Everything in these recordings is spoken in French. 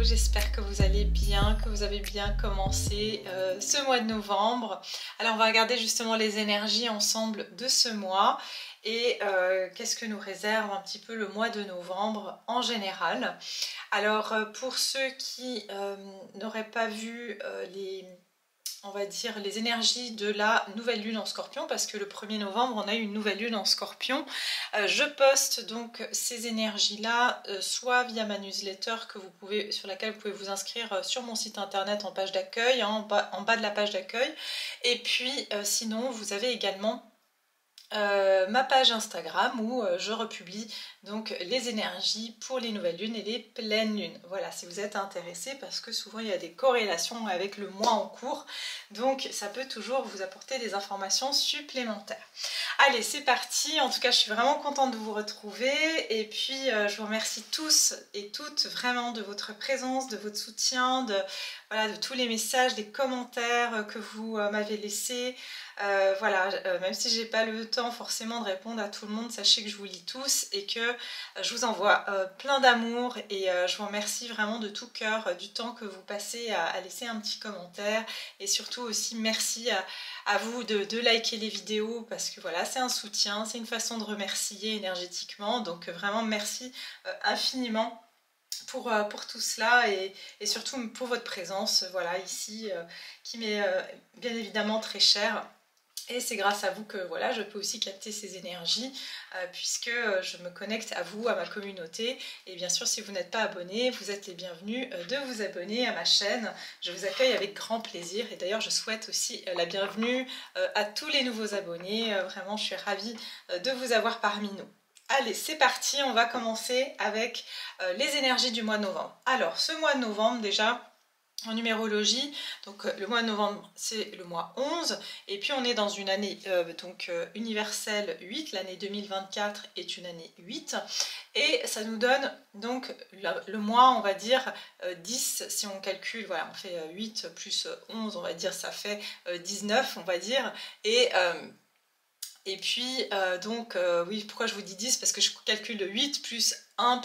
j'espère que vous allez bien, que vous avez bien commencé ce mois de novembre. Alors on va regarder justement les énergies ensemble de ce mois et qu'est-ce que nous réserve un petit peu le mois de novembre en général. Alors pour ceux qui n'auraient pas vu on va dire les énergies de la nouvelle lune en Scorpion, parce que le 1er novembre on a eu une nouvelle lune en Scorpion. Je poste donc ces énergies là soit via ma newsletter sur laquelle vous pouvez vous inscrire sur mon site internet en page d'accueil, hein, en bas de la page d'accueil, et puis sinon vous avez également ma page Instagram où je republie donc les énergies pour les nouvelles lunes et les pleines lunes. Voilà, si vous êtes intéressé, parce que souvent il y a des corrélations avec le mois en cours, donc ça peut toujours vous apporter des informations supplémentaires. Allez, c'est parti. En tout cas, je suis vraiment contente de vous retrouver et puis je vous remercie tous et toutes vraiment de votre présence, de votre soutien, voilà, de tous les messages, des commentaires que vous m'avez laissés. Voilà, même si j'ai pas le temps forcément de répondre à tout le monde, sachez que je vous lis tous et que je vous envoie plein d'amour et je vous remercie vraiment de tout cœur du temps que vous passez à laisser un petit commentaire, et surtout aussi merci à vous de liker les vidéos, parce que voilà, c'est un soutien, c'est une façon de remercier énergétiquement, donc vraiment merci infiniment pour tout cela et surtout pour votre présence, voilà, ici, qui m'est bien évidemment très chère. Et c'est grâce à vous que voilà, je peux aussi capter ces énergies, puisque je me connecte à vous, à ma communauté. Et bien sûr, si vous n'êtes pas abonné, vous êtes les bienvenus de vous abonner à ma chaîne. Je vous accueille avec grand plaisir. Et d'ailleurs, je souhaite aussi la bienvenue à tous les nouveaux abonnés. Vraiment, je suis ravie de vous avoir parmi nous. Allez, c'est parti, on va commencer avec les énergies du mois de novembre. Alors, ce mois de novembre, déjà, en numérologie, donc le mois de novembre c'est le mois 11, et puis on est dans une année universelle 8, l'année 2024 est une année 8, et ça nous donne donc le mois, on va dire 10, si on calcule, voilà, on fait 8 plus 11, on va dire ça fait 19, on va dire, et puis, oui, pourquoi je vous dis 10? Parce que je calcule le 8 plus 1,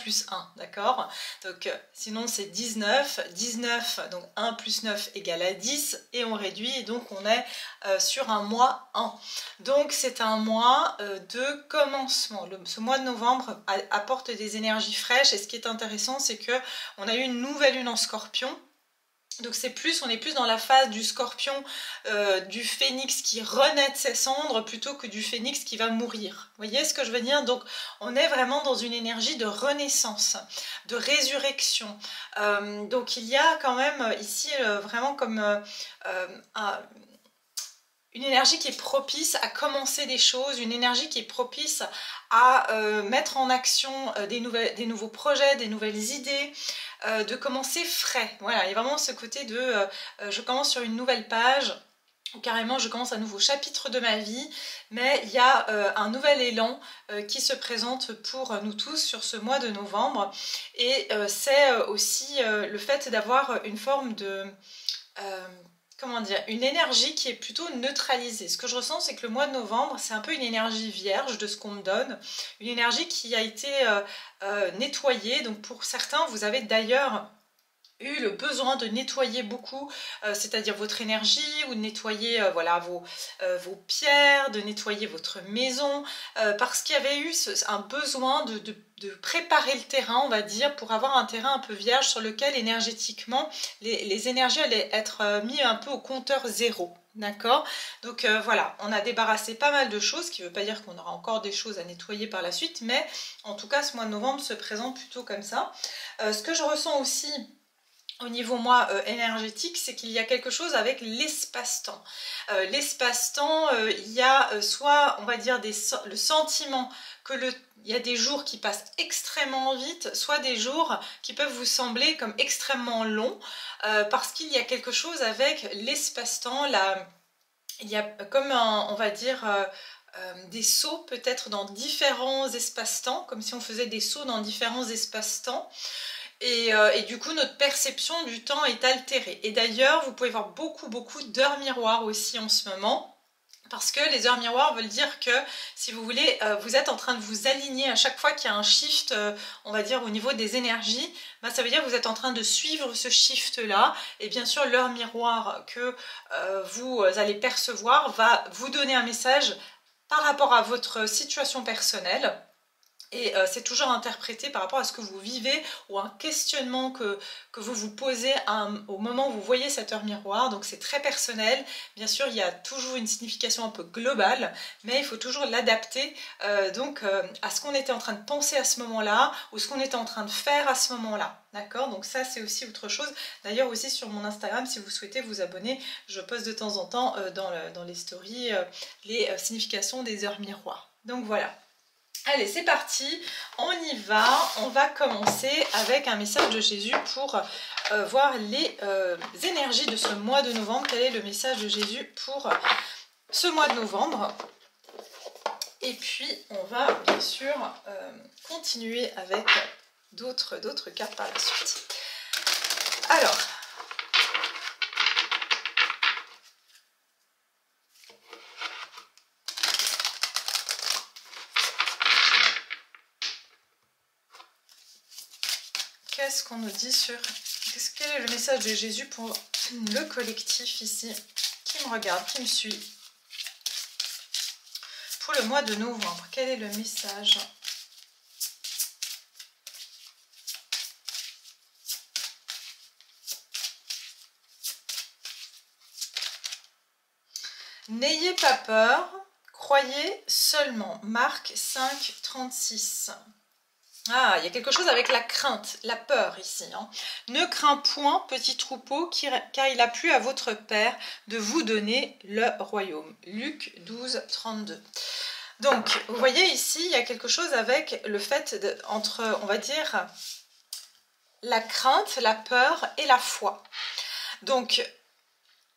d'accord? Donc, sinon c'est 19. 19, donc 1 plus 9 égale à 10, et on réduit, et donc on est sur un mois 1. Donc, c'est un mois de commencement. Ce mois de novembre apporte des énergies fraîches, et ce qui est intéressant, c'est qu'on a eu une nouvelle lune en Scorpion. Donc on est plus dans la phase du scorpion, du phénix qui renaît de ses cendres, plutôt que du phénix qui va mourir. Vous voyez ce que je veux dire? Donc on est vraiment dans une énergie de renaissance, de résurrection. Donc il y a quand même ici vraiment comme une énergie qui est propice à commencer des choses, une énergie qui est propice à mettre en action des nouveaux projets, des nouvelles idées, de commencer frais. Voilà, il y a vraiment ce côté de je commence sur une nouvelle page, ou carrément je commence un nouveau chapitre de ma vie, mais il y a un nouvel élan qui se présente pour nous tous sur ce mois de novembre, et c'est aussi le fait d'avoir une forme de... comment dire, une énergie qui est plutôt neutralisée. Ce que je ressens, c'est que le mois de novembre, c'est un peu une énergie vierge de ce qu'on me donne, une énergie qui a été nettoyée. Donc pour certains, vous avez d'ailleurs eu le besoin de nettoyer beaucoup, c'est-à-dire votre énergie, ou de nettoyer voilà, vos pierres, de nettoyer votre maison, parce qu'il y avait eu un besoin de préparer le terrain, on va dire, pour avoir un terrain un peu vierge sur lequel énergétiquement les énergies allaient être mises un peu au compteur zéro. D'accord? Donc voilà, on a débarrassé pas mal de choses, ce qui ne veut pas dire qu'on aura encore des choses à nettoyer par la suite, mais en tout cas ce mois de novembre se présente plutôt comme ça. Ce que je ressens aussi au niveau moi énergétique, c'est qu'il y a quelque chose avec l'espace-temps. L'espace-temps, il y a soit, on va dire, le sentiment que il y a des jours qui passent extrêmement vite, soit des jours qui peuvent vous sembler comme extrêmement longs, parce qu'il y a quelque chose avec l'espace-temps. Il y a comme on va dire... des sauts peut-être dans différents espaces-temps, comme si on faisait des sauts dans différents espaces-temps. Et du coup notre perception du temps est altérée. Et d'ailleurs vous pouvez voir beaucoup d'heures miroirs aussi en ce moment, Parce que les heures miroirs veulent dire que, si vous voulez, vous êtes en train de vous aligner à chaque fois qu'il y a un shift, on va dire, au niveau des énergies, bah, ça veut dire que vous êtes en train de suivre ce shift-là. Et bien sûr, l'heure miroir que vous allez percevoir va vous donner un message par rapport à votre situation personnelle. Et c'est toujours interprété par rapport à ce que vous vivez ou un questionnement que vous vous posez au moment où vous voyez cette heure miroir. Donc c'est très personnel. Bien sûr, il y a toujours une signification un peu globale, mais il faut toujours l'adapter à ce qu'on était en train de penser à ce moment-là ou ce qu'on était en train de faire à ce moment-là. D'accord? Donc ça, c'est aussi autre chose. D'ailleurs, aussi sur mon Instagram, si vous souhaitez vous abonner, je poste de temps en temps dans les stories les significations des heures miroirs. Donc voilà. Allez, c'est parti, on y va. On va commencer avec un message de Jésus pour voir les énergies de ce mois de novembre. Quel est le message de Jésus pour ce mois de novembre? Et puis, on va bien sûr continuer avec d'autres cartes par la suite. Alors, qu'est-ce qu'on nous dit sur... Quel est le message de Jésus pour le collectif ici, qui me regarde, qui me suit? Pour le mois de novembre, quel est le message? N'ayez pas peur, croyez seulement. Marc 5, 36. Ah, il y a quelque chose avec la crainte, la peur ici. Hein. Ne crains point, petit troupeau, car il a plu à votre Père de vous donner le royaume. Luc 12, 32. Donc, vous voyez ici, il y a quelque chose avec le fait entre, on va dire, la crainte, la peur et la foi. Donc,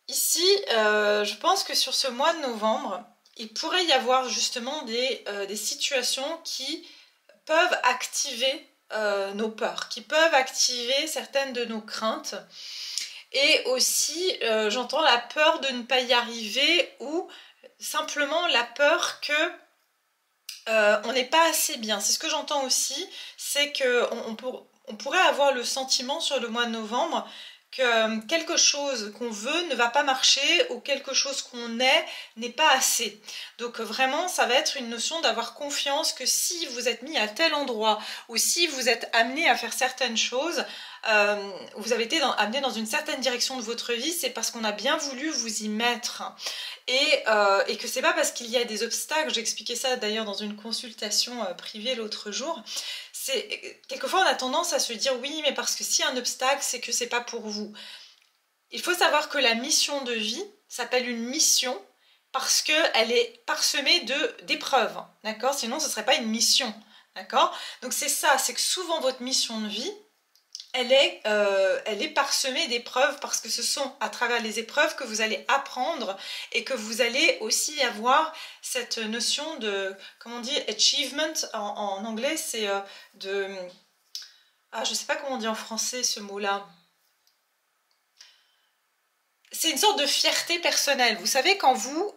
ici, je pense que sur ce mois de novembre, il pourrait y avoir justement des situations qui peuvent activer nos peurs, qui peuvent activer certaines de nos craintes. Et aussi, j'entends la peur de ne pas y arriver ou simplement la peur que on n'est pas assez bien. C'est ce que j'entends aussi, c'est qu'on pourrait avoir le sentiment sur le mois de novembre que quelque chose qu'on veut ne va pas marcher ou quelque chose qu'on est n'est pas assez. Donc vraiment, ça va être une notion d'avoir confiance que si vous êtes mis à tel endroit ou si vous êtes amené à faire certaines choses, vous avez été amené dans une certaine direction de votre vie, c'est parce qu'on a bien voulu vous y mettre. Et que c'est pas parce qu'il y a des obstacles, j'expliquais ça d'ailleurs dans une consultation privée l'autre jour, quelquefois on a tendance à se dire oui, mais parce que s'il y a un obstacle, c'est que c'est pas pour vous. Il faut savoir que la mission de vie s'appelle une mission parce qu'elle est parsemée d'épreuves, d'accord? Sinon ce serait pas une mission, d'accord? Donc c'est ça, c'est que souvent votre mission de vie, elle est parsemée d'épreuves parce que ce sont à travers les épreuves que vous allez apprendre et que vous allez aussi avoir cette notion de, comment on dit, achievement en anglais, c'est je ne sais pas comment on dit en français ce mot-là. C'est une sorte de fierté personnelle. Vous savez, quand vous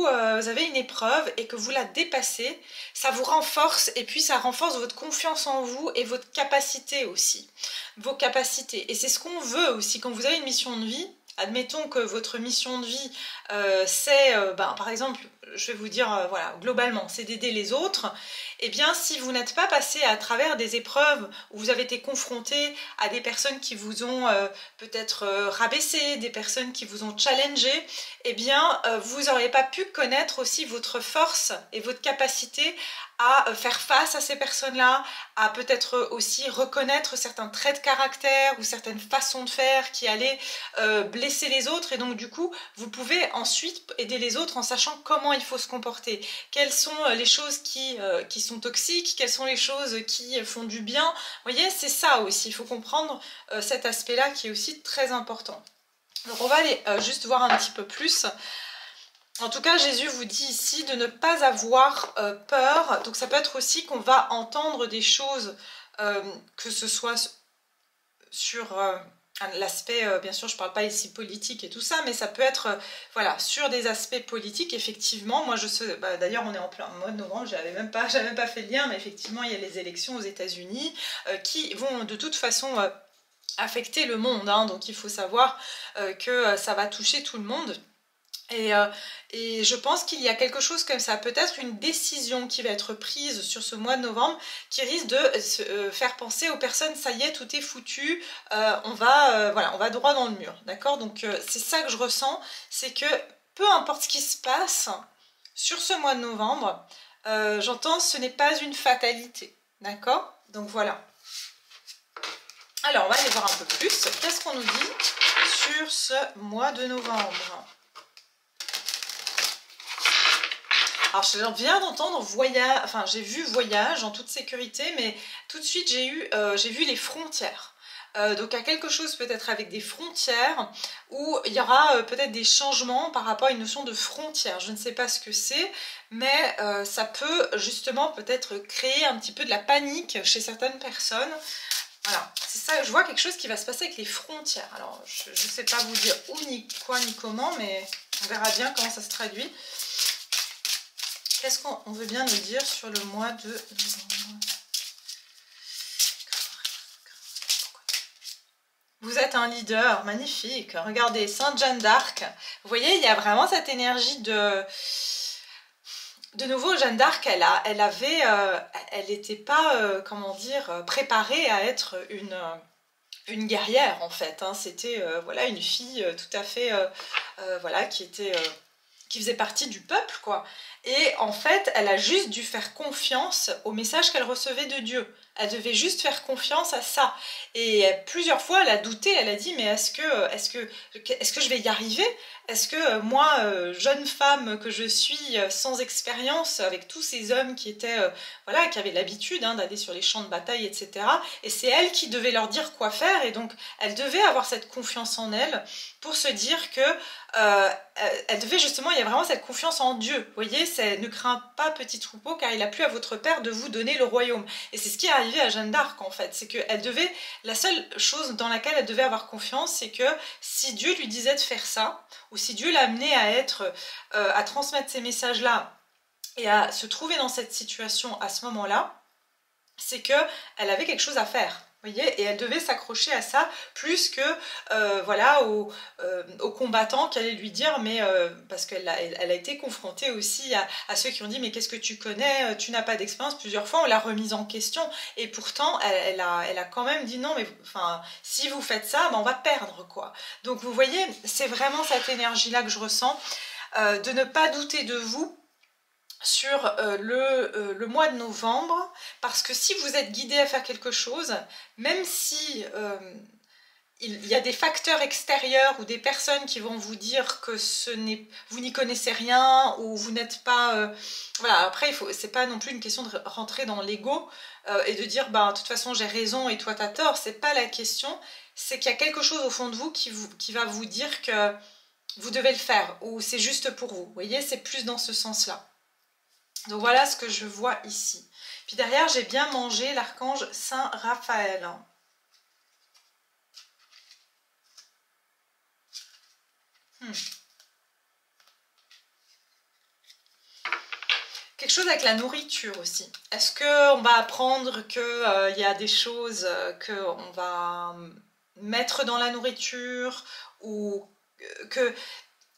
avez une épreuve et que vous la dépassez, ça vous renforce et puis ça renforce votre confiance en vous et votre capacité aussi. Vos capacités. Et c'est ce qu'on veut aussi. Quand vous avez une mission de vie, admettons que votre mission de vie, c'est, par exemple, je vais vous dire, voilà, globalement, c'est d'aider les autres. Eh bien, si vous n'êtes pas passé à travers des épreuves où vous avez été confronté à des personnes qui vous ont peut-être rabaissé, des personnes qui vous ont challengé, eh bien, vous n'auriez pas pu connaître aussi votre force et votre capacité à faire face à ces personnes-là, à peut-être aussi reconnaître certains traits de caractère ou certaines façons de faire qui allaient blesser les autres. Et donc, du coup, vous pouvez ensuite aider les autres en sachant comment il faut se comporter. Quelles sont les choses qui sont toxiques, quelles sont les choses qui font du bien. Vous voyez, c'est ça aussi. Il faut comprendre cet aspect-là qui est aussi très important. Donc, on va aller juste voir un petit peu plus. En tout cas, Jésus vous dit ici de ne pas avoir peur. Donc ça peut être aussi qu'on va entendre des choses, que ce soit sur l'aspect, bien sûr, je ne parle pas ici politique et tout ça, mais ça peut être, voilà, sur des aspects politiques, effectivement. Moi, je sais, bah, d'ailleurs, on est en plein mois de novembre, j'avais même pas fait le lien, mais effectivement, il y a les élections aux États-Unis qui vont de toute façon affecter le monde, hein, donc il faut savoir que ça va toucher tout le monde. Et je pense qu'il y a quelque chose comme ça, peut-être une décision qui va être prise sur ce mois de novembre qui risque de faire penser aux personnes, ça y est, tout est foutu, voilà, on va droit dans le mur, d'accord? Donc c'est ça que je ressens, c'est que peu importe ce qui se passe sur ce mois de novembre, j'entends ce n'est pas une fatalité, d'accord? Donc voilà. Alors on va aller voir un peu plus, qu'est-ce qu'on nous dit sur ce mois de novembre? Alors je viens d'entendre voyage, enfin j'ai vu voyage en toute sécurité, mais tout de suite j'ai vu les frontières. Donc il y a quelque chose peut-être avec des frontières où il y aura peut-être des changements par rapport à une notion de frontière. Je ne sais pas ce que c'est, mais ça peut justement peut-être créer un petit peu de la panique chez certaines personnes. Voilà, c'est ça, je vois quelque chose qui va se passer avec les frontières. Alors je ne sais pas vous dire où, ni quoi, ni comment, mais on verra bien comment ça se traduit. Qu'est-ce qu'on veut bien nous dire sur le mois de novembre? Vous êtes un leader, magnifique. Regardez, Sainte Jeanne d'Arc. Vous voyez, il y a vraiment cette énergie de... De nouveau, Jeanne d'Arc, elle n'était pas, comment dire, préparée à être une guerrière, en fait. Hein. C'était, voilà, une fille tout à fait, voilà, qui faisait partie du peuple, quoi. Et en fait, elle a juste dû faire confiance au message qu'elle recevait de Dieu. Elle devait juste faire confiance à ça. Et plusieurs fois, elle a douté, elle a dit, mais est-ce que je vais y arriver? Est-ce que moi, jeune femme que je suis, sans expérience, avec tous ces hommes qui étaient, voilà, qui avaient l'habitude hein, d'aller sur les champs de bataille, etc. Et c'est elle qui devait leur dire quoi faire. Et donc, elle devait avoir cette confiance en elle pour se dire que elle devait justement, il y a vraiment cette confiance en Dieu. Vous voyez, c'est ne crains pas petit troupeau car il a plu à votre père de vous donner le royaume. Et c'est ce qui est arrivé à Jeanne d'Arc en fait, c'est que la seule chose dans laquelle elle devait avoir confiance, c'est que si Dieu lui disait de faire ça, ou si Dieu l'amenait à transmettre ces messages-là et à se trouver dans cette situation à ce moment-là, c'est qu'elle avait quelque chose à faire. Voyez, et elle devait s'accrocher à ça plus que voilà aux combattants qui allaient lui dire mais parce qu'elle a été confrontée aussi à ceux qui ont dit mais qu'est-ce que tu connais, tu n'as pas d'expérience. Plusieurs fois on l'a remise en question et pourtant elle a quand même dit non mais enfin si vous faites ça ben, on va perdre quoi. Donc vous voyez c'est vraiment cette énergie là que je ressens, de ne pas douter de vous sur le mois de novembre, parce que si vous êtes guidé à faire quelque chose, même si il y a des facteurs extérieurs ou des personnes qui vont vous dire que vous n'y connaissez rien ou vous n'êtes pas... voilà, après, c'est pas non plus une question de rentrer dans l'ego et de dire, bah, de toute façon, j'ai raison et toi, t'as tort. C'est pas la question. C'est qu'il y a quelque chose au fond de vous qui va vous dire que vous devez le faire ou c'est juste pour vous. Vous voyez, c'est plus dans ce sens-là. Donc voilà ce que je vois ici. Puis derrière, j'ai bien mangé l'archange Saint Raphaël. Quelque chose avec la nourriture aussi. Est-ce qu'on va apprendre qu'il y a des choses qu'on va mettre dans la nourriture ou qu'il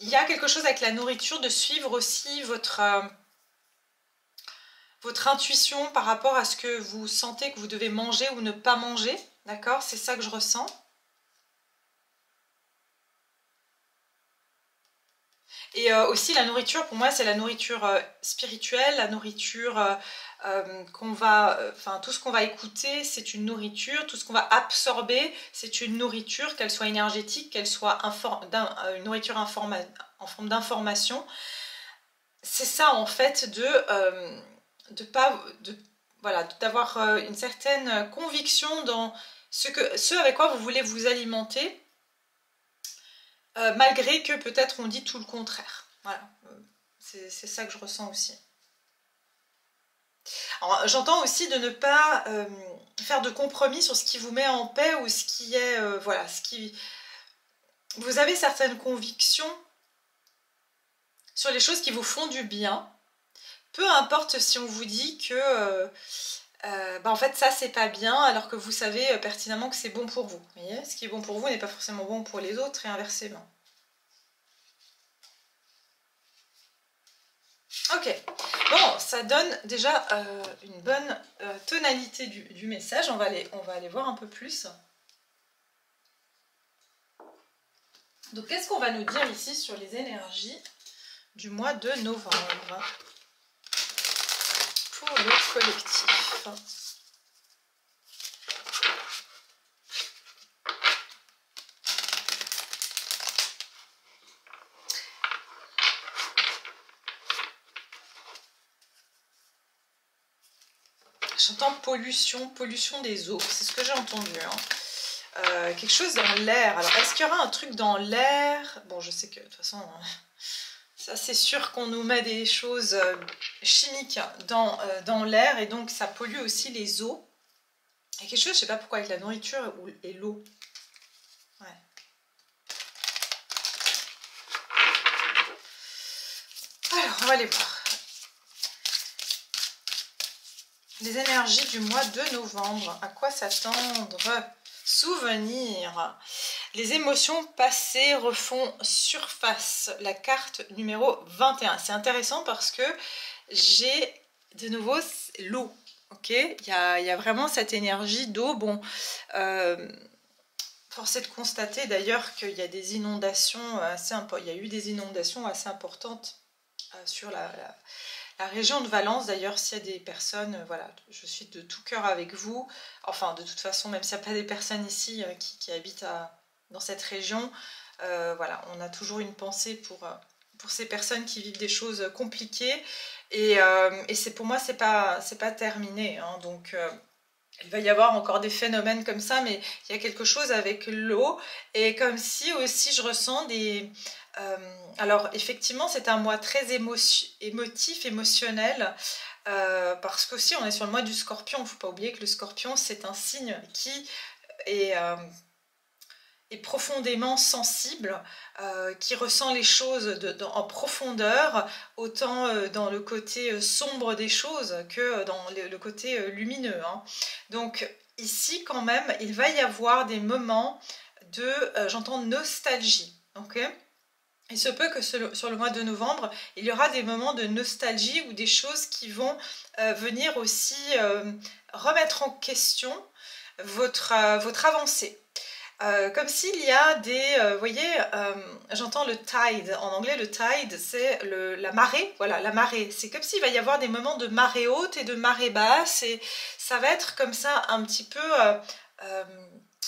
y a quelque chose avec la nourriture de suivre aussi votre intuition par rapport à ce que vous sentez que vous devez manger ou ne pas manger, d'accord? C'est ça que je ressens. Et aussi la nourriture, pour moi, c'est la nourriture spirituelle, la nourriture qu'on va... Enfin, tout ce qu'on va écouter, c'est une nourriture. Tout ce qu'on va absorber, c'est une nourriture, qu'elle soit énergétique, qu'elle soit une nourriture en forme d'information. C'est ça, en fait, voilà, d'avoir une certaine conviction dans ce avec quoi vous voulez vous alimenter, malgré que peut-être on dit tout le contraire. Voilà, c'est ça que je ressens aussi. J'entends aussi de ne pas faire de compromis sur ce qui vous met en paix ou ce qui est, voilà, ce qui... Vous avez certaines convictions sur les choses qui vous font du bien. Peu importe si on vous dit que en fait ça c'est pas bien alors que vous savez pertinemment que c'est bon pour vous. Vous voyez, ce qui est bon pour vous n'est pas forcément bon pour les autres et inversement. Ok, bon, ça donne déjà une bonne tonalité du message. On va aller voir un peu plus. Donc, qu'est-ce qu'on va nous dire ici sur les énergies du mois de novembre pour le collectif? J'entends pollution des eaux, c'est ce que j'ai entendu. Hein. Quelque chose dans l'air. Alors, est-ce qu'il y aura un truc dans l'air? Bon, je sais que de toute façon, ça c'est sûr qu'on nous met des choses chimiques dans l'air et donc ça pollue aussi les eaux. Il y a quelque chose, je ne sais pas pourquoi, avec la nourriture et l'eau. Ouais. Alors, on va aller voir. Les énergies du mois de novembre, à quoi s'attendre? Souvenir. Les émotions passées refont surface. La carte numéro 21. C'est intéressant parce que j'ai de nouveau l'eau. Ok, il y a vraiment cette énergie d'eau. Bon, force est de constater d'ailleurs qu'il y a des inondations assez importantes. Il y a eu des inondations assez importantes sur la région de Valence. D'ailleurs, s'il y a des personnes, voilà, je suis de tout cœur avec vous. Enfin, de toute façon, même s'il n'y a pas des personnes ici qui habitent dans cette région, voilà, on a toujours une pensée pour ces personnes qui vivent des choses compliquées. Et pour moi, c'est pas terminé. Hein, donc, il va y avoir encore des phénomènes comme ça, mais il y a quelque chose avec l'eau. Et comme si aussi je ressens des... alors effectivement c'est un mois très émotif, émotionnel, parce qu'aussi on est sur le mois du Scorpion. Il ne faut pas oublier que le Scorpion c'est un signe qui est profondément sensible, qui ressent les choses en profondeur, autant dans le côté sombre des choses que dans le côté lumineux. Hein. Donc ici quand même il va y avoir des moments de, j'entends, nostalgie. Okay, il se peut que sur le mois de novembre, il y aura des moments de nostalgie ou des choses qui vont venir aussi remettre en question votre avancée. Comme s'il y a des... vous voyez, j'entends le tide. En anglais, le tide, c'est la marée. Voilà, la marée. C'est comme s'il va y avoir des moments de marée haute et de marée basse. Et ça va être comme ça un petit peu...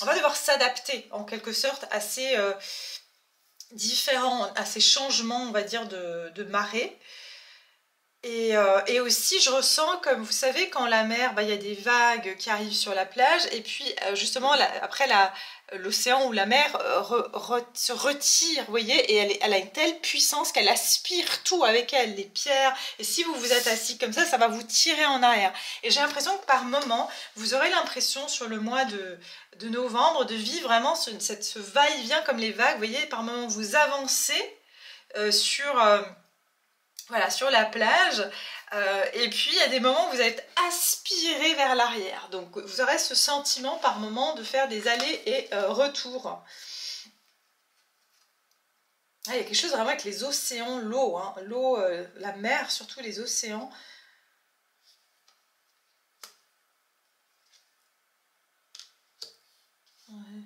on va devoir s'adapter en quelque sorte à ces... différents à ces changements, on va dire, de marée. Et aussi, je ressens, comme vous savez, quand la mer, il y a des vagues qui arrivent sur la plage, et puis justement, après l'océan ou la mer se retire, vous voyez, et elle a une telle puissance qu'elle aspire tout avec elle, les pierres, et si vous vous êtes assis comme ça va vous tirer en arrière. Et j'ai l'impression que par moment, vous aurez l'impression sur le mois de novembre de vivre vraiment ce va-et-vient comme les vagues, vous voyez, par moment vous avancez voilà, sur la plage, et puis il y a des moments où vous êtes aspiré vers l'arrière. Donc vous aurez ce sentiment par moment de faire des allers et retours. Ah, il y a quelque chose vraiment avec les océans, l'eau, hein, l'eau, la mer, surtout les océans. Ouais.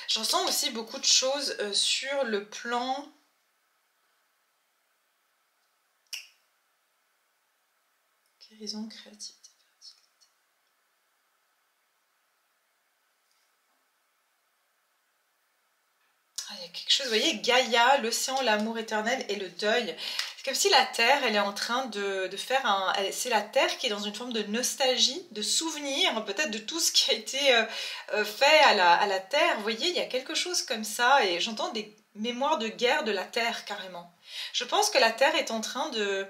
Je ressens aussi beaucoup de choses sur le plan... Guérison, créativité. Ah, il y a quelque chose, vous voyez, Gaïa, l'océan, l'amour éternel et le deuil. C'est comme si la Terre, elle est en train de faire un... C'est la Terre qui est dans une forme de nostalgie, de souvenir, peut-être de tout ce qui a été fait à la Terre. Vous voyez, il y a quelque chose comme ça, et j'entends des mémoires de guerre de la Terre, carrément. Je pense que la Terre est en train de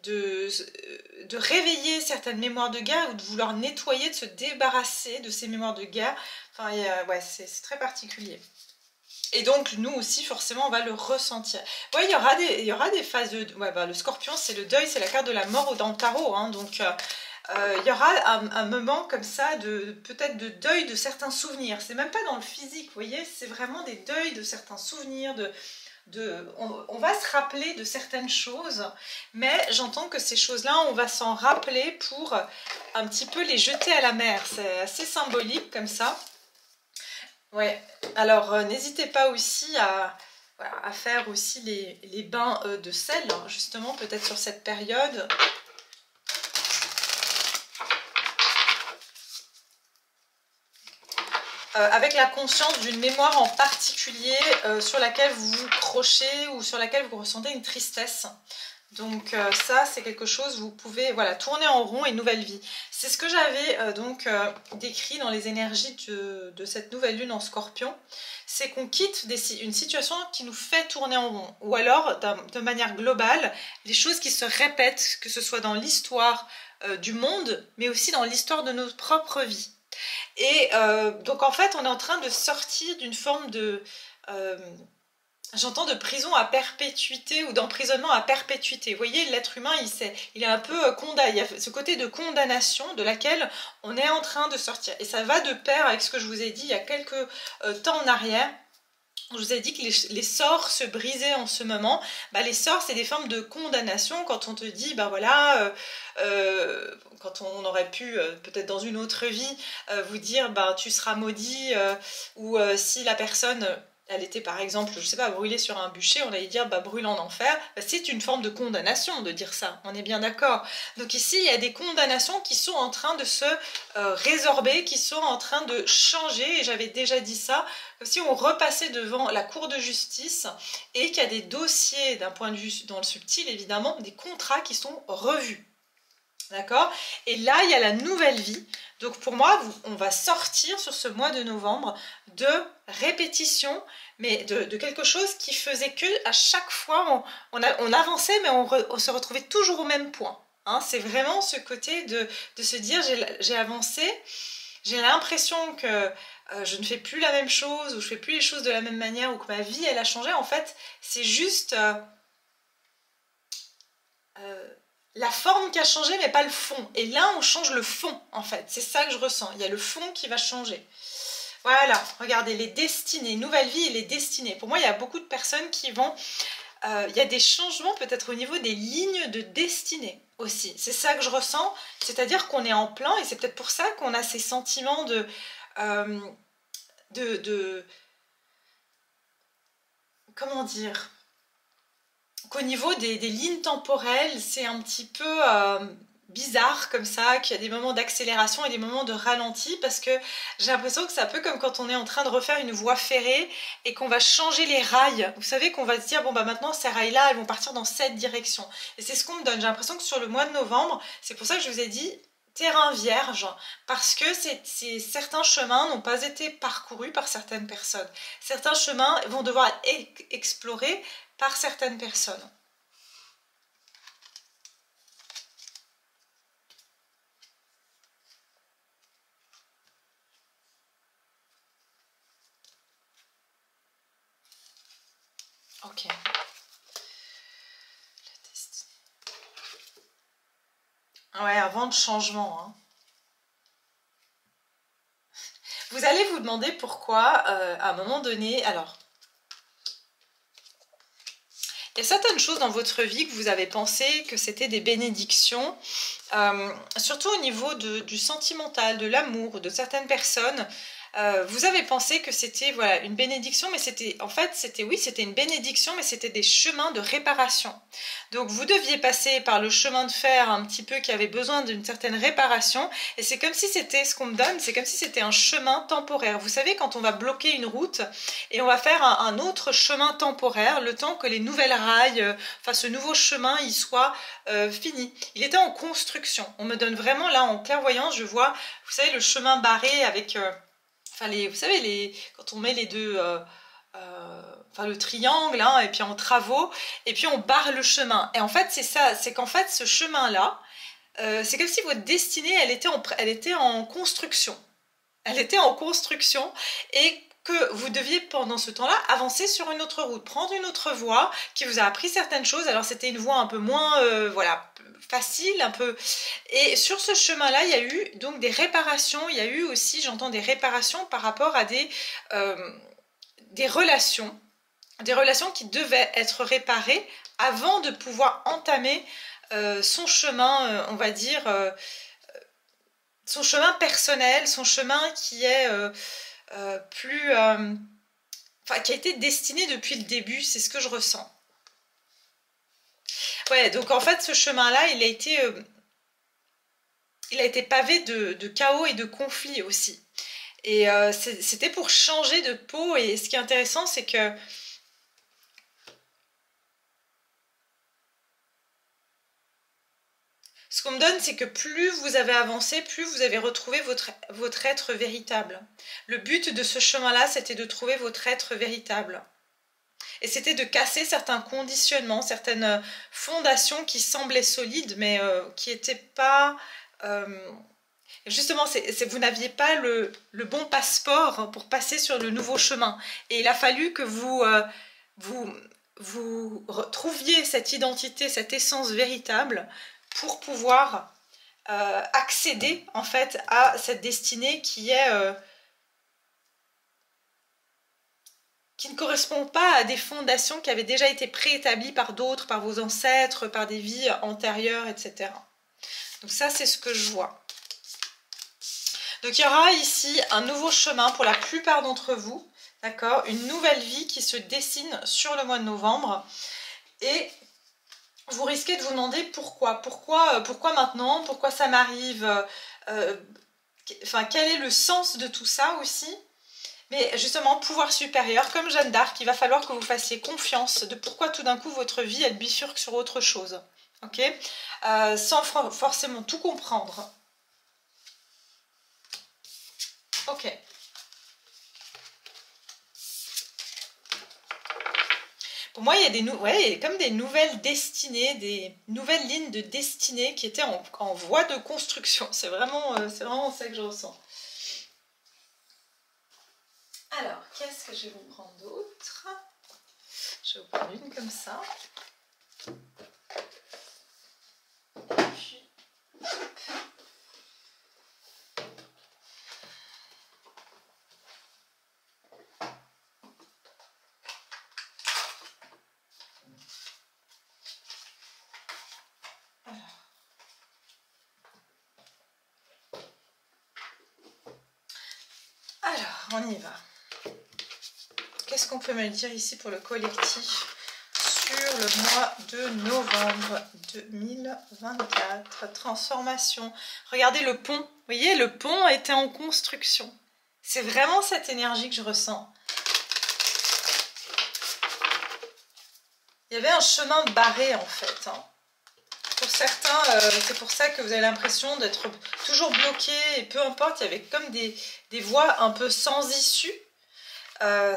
de réveiller certaines mémoires de guerre ou de vouloir nettoyer, de se débarrasser de ces mémoires de guerre. Enfin, ouais, c'est très particulier. Et donc, nous aussi, forcément, on va le ressentir. Ouais, il y aura des phases de... Ouais, bah, le scorpion, c'est le deuil, c'est la carte de la mort dans le tarot. Hein, donc, il y aura un moment comme ça, peut-être de deuil de certains souvenirs. C'est même pas dans le physique, vous voyez, c'est vraiment des deuils de certains souvenirs, on va se rappeler de certaines choses, mais j'entends que ces choses-là, on va s'en rappeler pour un petit peu les jeter à la mer. C'est assez symbolique comme ça. Ouais, alors n'hésitez pas aussi voilà, à faire aussi les bains de sel, hein, justement, peut-être sur cette période. Avec la conscience d'une mémoire en particulier sur laquelle vous vous crochez ou sur laquelle vous ressentez une tristesse. Donc ça, c'est quelque chose, vous pouvez voilà, tourner en rond et nouvelle vie. C'est ce que j'avais décrit dans les énergies de cette nouvelle lune en Scorpion. C'est qu'on quitte une situation qui nous fait tourner en rond. Ou alors, de manière globale, les choses qui se répètent, que ce soit dans l'histoire du monde, mais aussi dans l'histoire de notre propre vie. Et donc en fait, on est en train de sortir d'une forme de... j'entends de prison à perpétuité ou d'emprisonnement à perpétuité. Vous voyez, l'être humain, il est un peu condamné. Il y a ce côté de condamnation de laquelle on est en train de sortir. Et ça va de pair avec ce que je vous ai dit il y a quelques temps en arrière. Je vous ai dit que les sorts se brisaient en ce moment. Bah, les sorts, c'est des formes de condamnation. Quand on te dit, ben voilà, quand on aurait pu, peut-être dans une autre vie, vous dire, ben, tu seras maudit, ou si la personne... elle était par exemple, je sais pas, brûlée sur un bûcher, on allait dire bah, brûle en enfer. Bah, c'est une forme de condamnation de dire ça, on est bien d'accord. Donc ici, il y a des condamnations qui sont en train de se résorber, qui sont en train de changer, et j'avais déjà dit ça, si on repassait devant la cour de justice et qu'il y a des dossiers, d'un point de vue dans le subtil évidemment, des contrats qui sont revus. D'accord? Et là, il y a la nouvelle vie. Donc pour moi, on va sortir sur ce mois de novembre de répétition, mais de quelque chose qui faisait que à chaque fois, on avançait, mais on se retrouvait toujours au même point. Hein, c'est vraiment ce côté de se dire, j'ai avancé, j'ai l'impression que je ne fais plus la même chose, ou je fais plus les choses de la même manière, ou que ma vie, elle a changé. En fait, c'est juste... la forme qui a changé, mais pas le fond. Et là, on change le fond, en fait. C'est ça que je ressens. Il y a le fond qui va changer. Voilà, regardez, les destinées, nouvelle vie et les destinées. Pour moi, il y a beaucoup de personnes qui vont... il y a des changements peut-être au niveau des lignes de destinée aussi. C'est ça que je ressens. C'est-à-dire qu'on est en plein, et c'est peut-être pour ça qu'on a ces sentiments comment dire, qu'au niveau des lignes temporelles, c'est un petit peu bizarre comme ça, qu'il y a des moments d'accélération et des moments de ralenti, parce que j'ai l'impression que c'est un peu comme quand on est en train de refaire une voie ferrée et qu'on va changer les rails. Vous savez qu'on va se dire, bon bah maintenant ces rails-là, elles vont partir dans cette direction. Et c'est ce qu'on me donne. J'ai l'impression que sur le mois de novembre, c'est pour ça que je vous ai dit terrain vierge, parce que certains chemins n'ont pas été parcourus par certaines personnes. Certains chemins vont devoir être explorés par certaines personnes. Ok. Ouais, un vent de changement. Hein. Vous allez vous demander pourquoi, à un moment donné... Alors, il y a certaines choses dans votre vie que vous avez pensé que c'était des bénédictions, surtout au niveau du sentimental, de l'amour, de certaines personnes. Vous avez pensé que c'était voilà, une bénédiction, mais c'était en fait, c'était une bénédiction, mais c'était des chemins de réparation. Donc vous deviez passer par le chemin de fer un petit peu qui avait besoin d'une certaine réparation, et c'est comme si c'était, ce qu'on me donne, c'est comme si c'était un chemin temporaire. Vous savez, quand on va bloquer une route, et on va faire un autre chemin temporaire, le temps que les nouvelles rails, enfin ce nouveau chemin, il soit fini. Il était en construction. On me donne vraiment, là, en clairvoyance, je vois, vous savez, le chemin barré avec... vous savez, quand on met les deux enfin le triangle, hein, et puis en travaux, et puis on barre le chemin. Et en fait, c'est ça, c'est qu'en fait, ce chemin-là, c'est comme si votre destinée, elle était en construction. Elle était en construction et que vous deviez pendant ce temps-là avancer sur une autre route, prendre une autre voie qui vous a appris certaines choses. Alors c'était une voie un peu moins voilà, facile, un peu. Et sur ce chemin-là, il y a eu donc des réparations. Il y a eu aussi, j'entends des réparations par rapport à des relations qui devaient être réparées avant de pouvoir entamer son chemin, on va dire, son chemin personnel, son chemin qui est plus... enfin, qui a été destiné depuis le début, c'est ce que je ressens. Ouais, donc en fait, ce chemin-là, il a été pavé de chaos et de conflits aussi. Et c'était pour changer de peau, et ce qui est intéressant, c'est que ce qu'on me donne, c'est que plus vous avez avancé, plus vous avez retrouvé votre être véritable. Le but de ce chemin-là, c'était de trouver votre être véritable. Et c'était de casser certains conditionnements, certaines fondations qui semblaient solides, mais qui n'étaient pas... justement, vous n'aviez pas le bon passeport pour passer sur le nouveau chemin. Et il a fallu que vous trouviez cette identité, cette essence véritable pour pouvoir accéder en fait à cette destinée qui est qui ne correspond pas à des fondations qui avaient déjà été préétablies par d'autres, par vos ancêtres, par des vies antérieures, etc. Donc ça, c'est ce que je vois. Donc il y aura ici un nouveau chemin pour la plupart d'entre vous, d'accord, une nouvelle vie qui se dessine sur le mois de novembre. Et vous risquez de vous demander pourquoi maintenant, pourquoi ça m'arrive, enfin quel est le sens de tout ça aussi. Mais justement, pouvoir supérieur, comme Jeanne d'Arc, il va falloir que vous fassiez confiance de pourquoi tout d'un coup votre vie elle bifurque sur autre chose, ok, sans forcément tout comprendre. Ok. Pour moi, il y a comme des nouvelles destinées, des nouvelles lignes de destinée qui étaient en voie de construction. C'est vraiment ça que je ressens. Alors, qu'est-ce que je vais vous prendre d'autre? Je vais vous prendre une comme ça. Et puis, alors, on y va. Qu'est-ce qu'on peut me dire ici pour le collectif sur le mois de novembre 2024? Transformation. Regardez le pont. Vous voyez, le pont était en construction. C'est vraiment cette énergie que je ressens. Il y avait un chemin barré en fait. Hein. Pour certains, c'est pour ça que vous avez l'impression d'être toujours bloqué. Et peu importe, il y avait comme des voies un peu sans issue.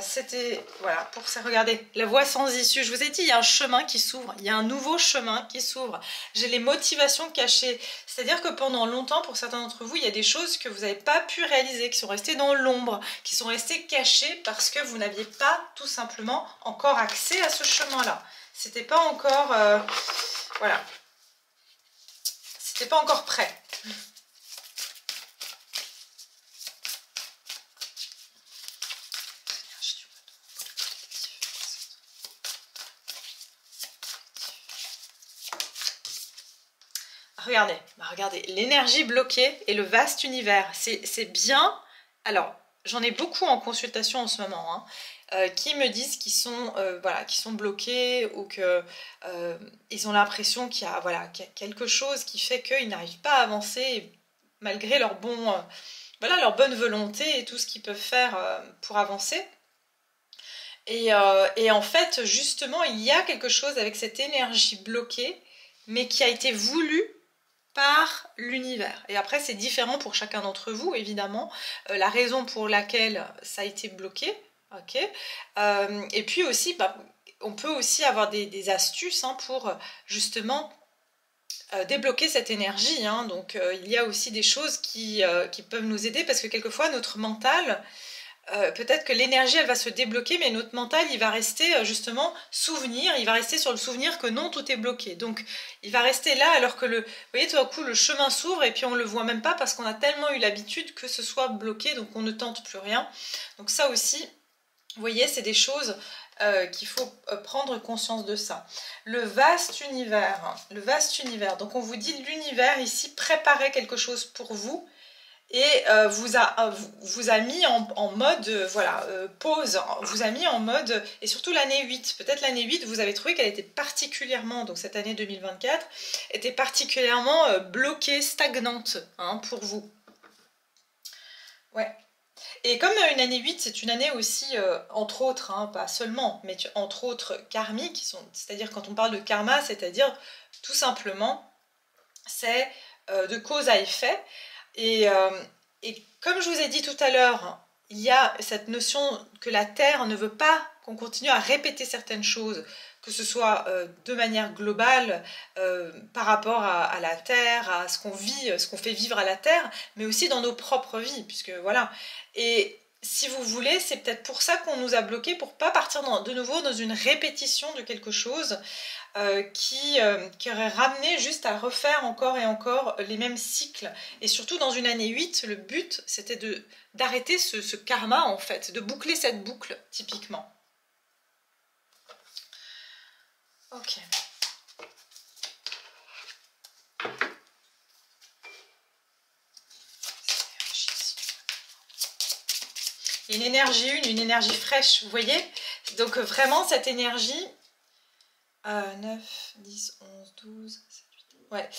C'était, voilà, pour ça, regardez, la voie sans issue. Je vous ai dit, il y a un chemin qui s'ouvre, il y a un nouveau chemin qui s'ouvre. J'ai les motivations cachées. C'est-à-dire que pendant longtemps, pour certains d'entre vous, il y a des choses que vous n'avez pas pu réaliser, qui sont restées dans l'ombre, qui sont restées cachées parce que vous n'aviez pas tout simplement encore accès à ce chemin-là. C'était pas encore, voilà, c'était pas encore prêt. Regardez, l'énergie bloquée et le vaste univers, c'est bien. Alors, j'en ai beaucoup en consultation en ce moment, hein, qui me disent qu'ils sont, voilà, qu'ils sont bloqués ou qu'ils ont l'impression qu'il y a, voilà, qu'il y a quelque chose qui fait qu'ils n'arrivent pas à avancer malgré leur voilà, leur bonne volonté et tout ce qu'ils peuvent faire pour avancer. Et en fait, justement, il y a quelque chose avec cette énergie bloquée, mais qui a été voulu par l'univers. Et après, c'est différent pour chacun d'entre vous, évidemment. La raison pour laquelle ça a été bloqué, Ok. Et puis aussi, bah, on peut aussi avoir des astuces hein, pour justement débloquer cette énergie. Hein. Donc il y a aussi des choses qui peuvent nous aider parce que quelquefois notre mental, peut-être que l'énergie elle va se débloquer, mais notre mental il va rester justement souvenir, il va rester sur le souvenir que non, tout est bloqué. Donc il va rester là alors que vous voyez, tout à coup le chemin s'ouvre et puis on le voit même pas parce qu'on a tellement eu l'habitude que ce soit bloqué, donc on ne tente plus rien. Donc ça aussi, vous voyez, c'est des choses qu'il faut prendre conscience de ça. Le vaste univers. Donc on vous dit l'univers ici préparait quelque chose pour vous et vous a mis en mode voilà, pause, vous a mis en mode, et surtout l'année 8, peut-être l'année 8, vous avez trouvé qu'elle était particulièrement, donc cette année 2024, était particulièrement bloquée, stagnante hein, pour vous. Ouais. Et comme une année 8, c'est une année aussi, entre autres, hein, pas seulement, mais entre autres karmiques, c'est-à-dire quand on parle de karma, c'est-à-dire tout simplement, c'est de cause à effet. Et comme je vous ai dit tout à l'heure, il y a cette notion que la Terre ne veut pas qu'on continue à répéter certaines choses, que ce soit de manière globale par rapport à la Terre, à ce qu'on vit, ce qu'on fait vivre à la Terre, mais aussi dans nos propres vies, puisque voilà. Et si vous voulez, c'est peut-être pour ça qu'on nous a bloqués, pour pas partir de nouveau dans une répétition de quelque chose qui aurait ramené juste à refaire encore et encore les mêmes cycles. Et surtout dans une année 8, le but c'était d'arrêter ce karma en fait, de boucler cette boucle typiquement. Ok. Il y a une énergie une énergie fraîche, vous voyez? Donc vraiment cette énergie... 9, 10, 11, 12, 7, 8... Ouais.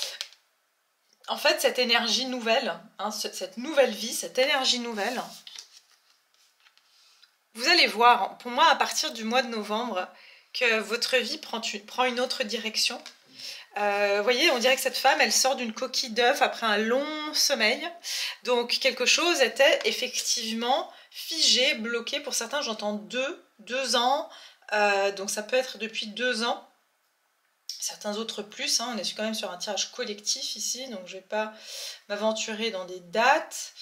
En fait, cette énergie nouvelle, hein, cette nouvelle vie, cette énergie nouvelle, vous allez voir, pour moi, à partir du mois de novembre, que votre vie prend une autre direction. Vous voyez, on dirait que cette femme, elle sort d'une coquille d'œuf après un long sommeil. Donc, quelque chose était effectivement figé, bloqué. Pour certains, j'entends 2 ans. Donc, ça peut être depuis 2 ans. Certains autres plus, hein. On est quand même sur un tirage collectif ici, donc je ne vais pas m'aventurer dans des dates,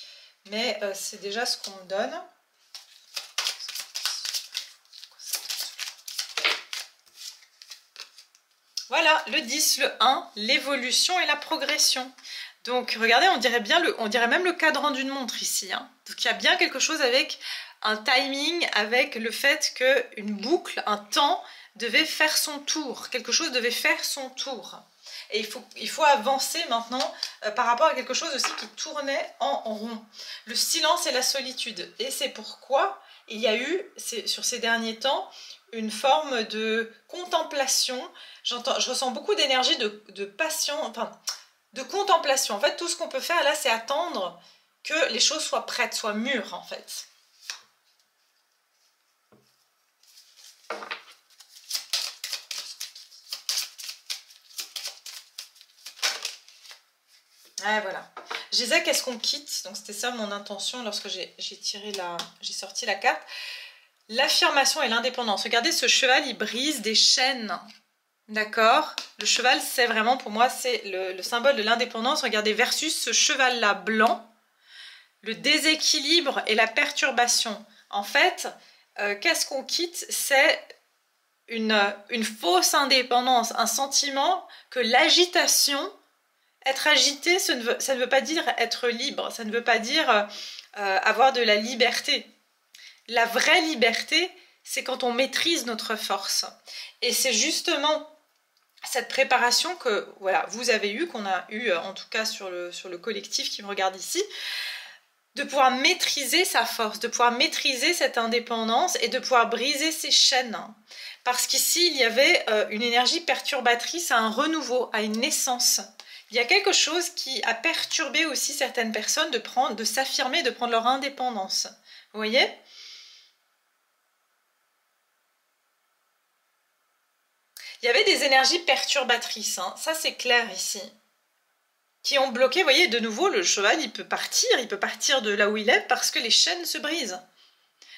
mais c'est déjà ce qu'on me donne. Voilà, le 10, le 1, l'évolution et la progression. Donc regardez, on dirait même le cadran d'une montre ici. Hein. Donc il y a bien quelque chose avec un timing, avec le fait qu'une boucle, un temps, devait faire son tour. Quelque chose devait faire son tour. Et il faut avancer maintenant par rapport à quelque chose aussi qui tournait en rond. Le silence et la solitude. Et c'est pourquoi il y a eu, sur ces derniers temps, une forme de contemplation. Je ressens beaucoup d'énergie de patience, enfin, de contemplation. En fait, tout ce qu'on peut faire là, c'est attendre que les choses soient prêtes, soient mûres, en fait. Ouais, voilà. Je disais qu'est-ce qu'on quitte, donc c'était ça mon intention lorsque j'ai sorti la carte. L'affirmation et l'indépendance. Regardez, ce cheval, il brise des chaînes. D'accord? Le cheval, c'est vraiment, pour moi, c'est le symbole de l'indépendance. Regardez, versus ce cheval-là blanc, le déséquilibre et la perturbation. En fait, qu'est-ce qu'on quitte? C'est une fausse indépendance, un sentiment que l'agitation, être agité, ça ne veut pas dire être libre, ça ne veut pas dire avoir de la liberté. La vraie liberté, c'est quand on maîtrise notre force. Et c'est justement cette préparation que voilà, vous avez eue, qu'on a eue en tout cas sur le collectif qui me regarde ici, de pouvoir maîtriser sa force, de pouvoir maîtriser cette indépendance et de pouvoir briser ses chaînes. Parce qu'ici, il y avait une énergie perturbatrice à un renouveau, à une naissance. Il y a quelque chose qui a perturbé aussi certaines personnes de s'affirmer, de prendre leur indépendance. Vous voyez ? Il y avait des énergies perturbatrices, hein. Ça c'est clair ici, qui ont bloqué. Vous voyez, de nouveau, le cheval, il peut partir de là où il est parce que les chaînes se brisent.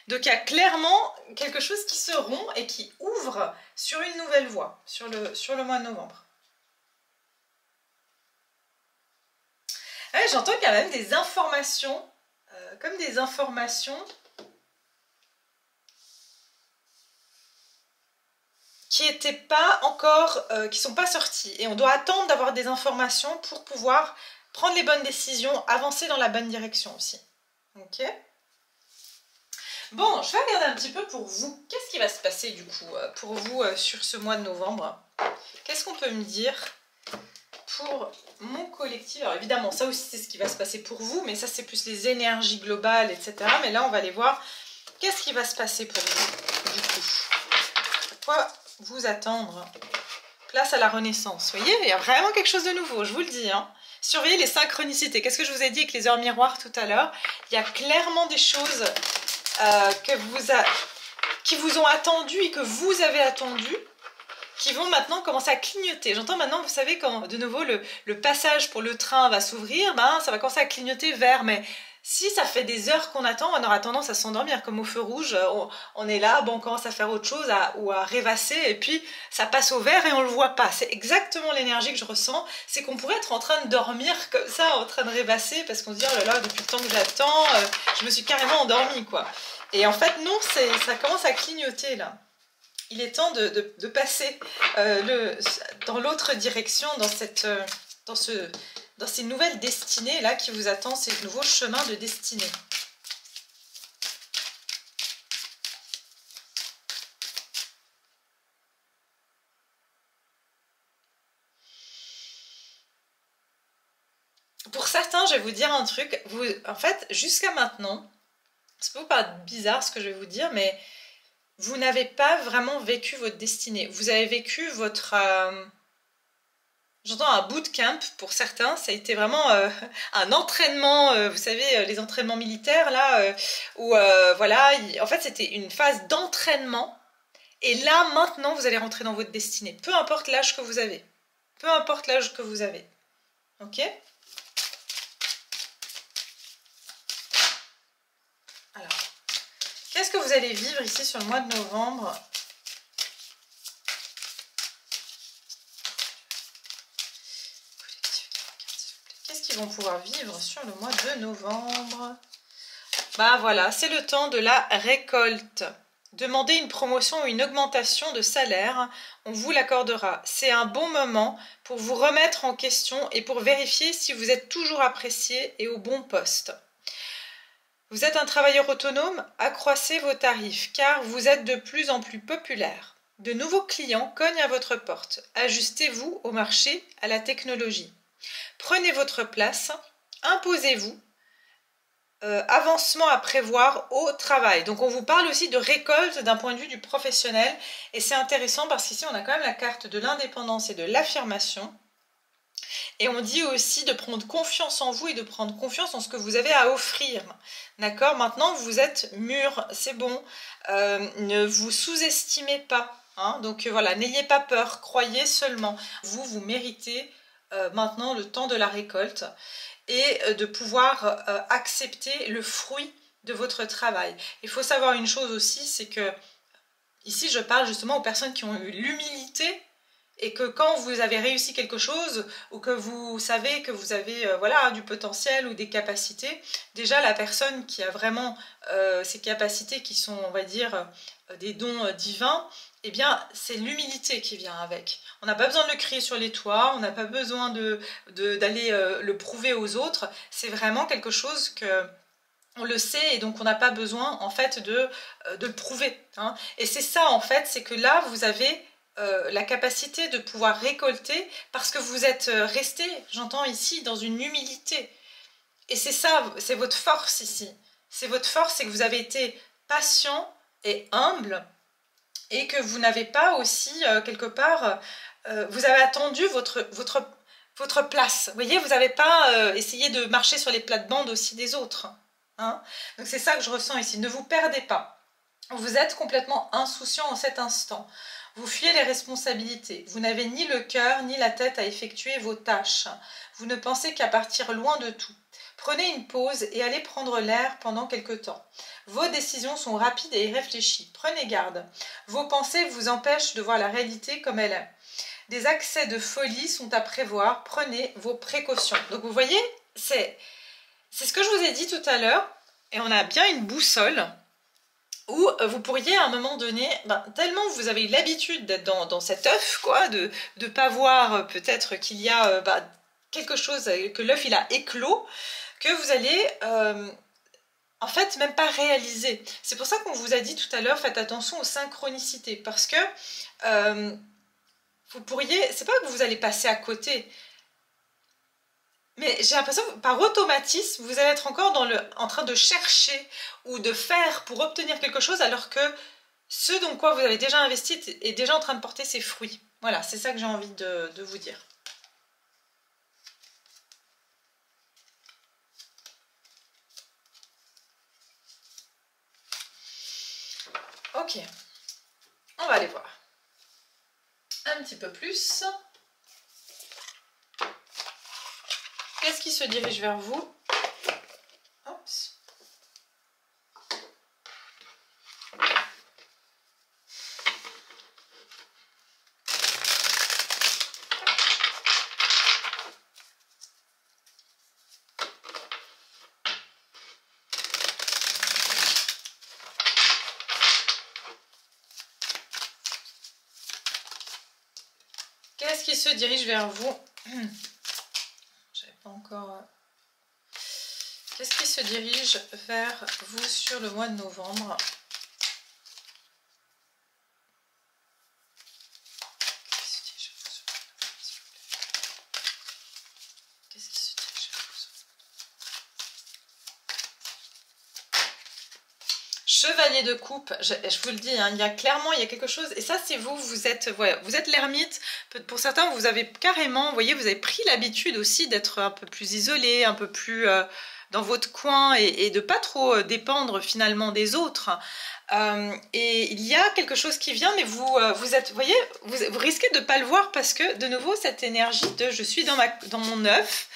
Donc il y a clairement quelque chose qui se rompt et qui ouvre sur une nouvelle voie, sur le mois de novembre. Ouais, j'entends qu'il y a même des informations, comme des informations qui n'étaient pas encore, qui sont pas sorties. Et on doit attendre d'avoir des informations pour pouvoir prendre les bonnes décisions, avancer dans la bonne direction aussi. Ok ? Bon, je vais regarder un petit peu pour vous. Qu'est-ce qui va se passer du coup pour vous sur ce mois de novembre? Qu'est-ce qu'on peut me dire pour mon collectif? Alors évidemment, ça aussi c'est ce qui va se passer pour vous, mais ça c'est plus les énergies globales, etc. Mais là, on va aller voir qu'est-ce qui va se passer pour vous du coup. Pourquoi vous attendre? Place à la renaissance. Vous voyez, il y a vraiment quelque chose de nouveau, je vous le dis. Hein. Surveillez les synchronicités. Qu'est-ce que je vous ai dit avec les heures miroirs tout à l'heure? Il y a clairement des choses qui vous ont attendu et que vous avez attendu, qui vont maintenant commencer à clignoter. J'entends maintenant, vous savez, quand de nouveau le passage pour le train va s'ouvrir, ben, ça va commencer à clignoter vert. Mais si ça fait des heures qu'on attend, on aura tendance à s'endormir. Comme au feu rouge, on est là, bon, on commence à faire autre chose ou à rêvasser, et puis ça passe au vert et on ne le voit pas. C'est exactement l'énergie que je ressens. C'est qu'on pourrait être en train de dormir comme ça, en train de rêvasser, parce qu'on se dit, oh là là, depuis le temps que j'attends, je me suis carrément endormie, quoi. Et en fait, non, ça commence à clignoter, là. Il est temps de passer dans l'autre direction, dans ces nouvelles destinées là qui vous attendent, ces nouveaux chemins de destinée. Pour certains, je vais vous dire un truc. En fait, jusqu'à maintenant, ça peut vous paraître bizarre ce que je vais vous dire, mais vous n'avez pas vraiment vécu votre destinée. Vous avez vécu votre... j'entends un bootcamp pour certains. Ça a été vraiment un entraînement, vous savez, les entraînements militaires, là, où, voilà, en fait, c'était une phase d'entraînement. Et là, maintenant, vous allez rentrer dans votre destinée. Peu importe l'âge que vous avez. Peu importe l'âge que vous avez. Ok ? Alors, qu'est-ce que vous allez vivre ici sur le mois de novembre ? Qu'est-ce qu'ils vont pouvoir vivre sur le mois de novembre? Bah voilà, c'est le temps de la récolte. Demandez une promotion ou une augmentation de salaire, on vous l'accordera. C'est un bon moment pour vous remettre en question et pour vérifier si vous êtes toujours apprécié et au bon poste. Vous êtes un travailleur autonome, accroissez vos tarifs car vous êtes de plus en plus populaire. De nouveaux clients cognent à votre porte. Ajustez-vous au marché, à la technologie. Prenez votre place, imposez-vous. Avancement à prévoir au travail. Donc on vous parle aussi de récolte d'un point de vue du professionnel et c'est intéressant parce qu'ici on a quand même la carte de l'indépendance et de l'affirmation et on dit aussi de prendre confiance en vous et de prendre confiance en ce que vous avez à offrir. D'accord ? Maintenant vous êtes mûr, c'est bon, ne vous sous-estimez pas. Hein. Donc voilà, n'ayez pas peur, croyez seulement. Vous méritez maintenant le temps de la récolte et de pouvoir accepter le fruit de votre travail. Il faut savoir une chose aussi, c'est que ici je parle justement aux personnes qui ont eu l'humilité et que quand vous avez réussi quelque chose ou que vous savez que vous avez voilà, du potentiel ou des capacités, déjà la personne qui a vraiment ces capacités qui sont, on va dire, des dons divins, eh bien, c'est l'humilité qui vient avec. On n'a pas besoin de le crier sur les toits, on n'a pas besoin d'aller le prouver aux autres. C'est vraiment quelque chose que on le sait et donc on n'a pas besoin en fait de le prouver. Hein. Et c'est ça en fait, c'est que là vous avez la capacité de pouvoir récolter parce que vous êtes resté, j'entends ici, dans une humilité. Et c'est ça, c'est votre force ici. C'est votre force, c'est que vous avez été patient et humble et que vous n'avez pas aussi, quelque part, vous avez attendu votre place. Vous voyez, vous n'avez pas essayé de marcher sur les plates-bandes aussi des autres. Hein. Donc c'est ça que je ressens ici. Ne vous perdez pas. Vous êtes complètement insouciant en cet instant. Vous fuyez les responsabilités. Vous n'avez ni le cœur ni la tête à effectuer vos tâches. Vous ne pensez qu'à partir loin de tout. Prenez une pause et allez prendre l'air pendant quelque temps. Vos décisions sont rapides et réfléchies. Prenez garde. Vos pensées vous empêchent de voir la réalité comme elle est. Des accès de folie sont à prévoir. Prenez vos précautions. Donc vous voyez, c'est ce que je vous ai dit tout à l'heure. Et on a bien une boussole où vous pourriez à un moment donné, tellement vous avez eu l'habitude d'être dans cet œuf, quoi, de ne pas voir peut-être qu'il y a quelque chose, que l'œuf il a éclos, que vous allez en fait même pas réaliser. C'est pour ça qu'on vous a dit tout à l'heure, faites attention aux synchronicités, parce que vous pourriez, c'est pas que vous allez passer à côté, mais j'ai l'impression que par automatisme, vous allez être encore en train de chercher ou de faire pour obtenir quelque chose, alors que ce dans quoi vous avez déjà investi est déjà en train de porter ses fruits. Voilà, c'est ça que j'ai envie de vous dire. Ok, on va aller voir un petit peu plus. Qu'est-ce qui se dirige vers vous? Oups. Qu'est-ce qui se dirige vers vous? J'avais pas encore... Qu'est-ce qui se dirige vers vous sur le mois de novembre? Qu'est-ce qui se dirige vers vous? Chevalier de coupe, je vous le dis, hein, il y a quelque chose, et ça c'est vous, vous êtes l'ermite. Pour certains, vous avez carrément, vous voyez, vous avez pris l'habitude aussi d'être un peu plus isolé, un peu plus dans votre coin, et de pas trop dépendre finalement des autres. Et il y a quelque chose qui vient, mais vous voyez, vous risquez de ne pas le voir, parce que de nouveau cette énergie de je suis dans mon œuf,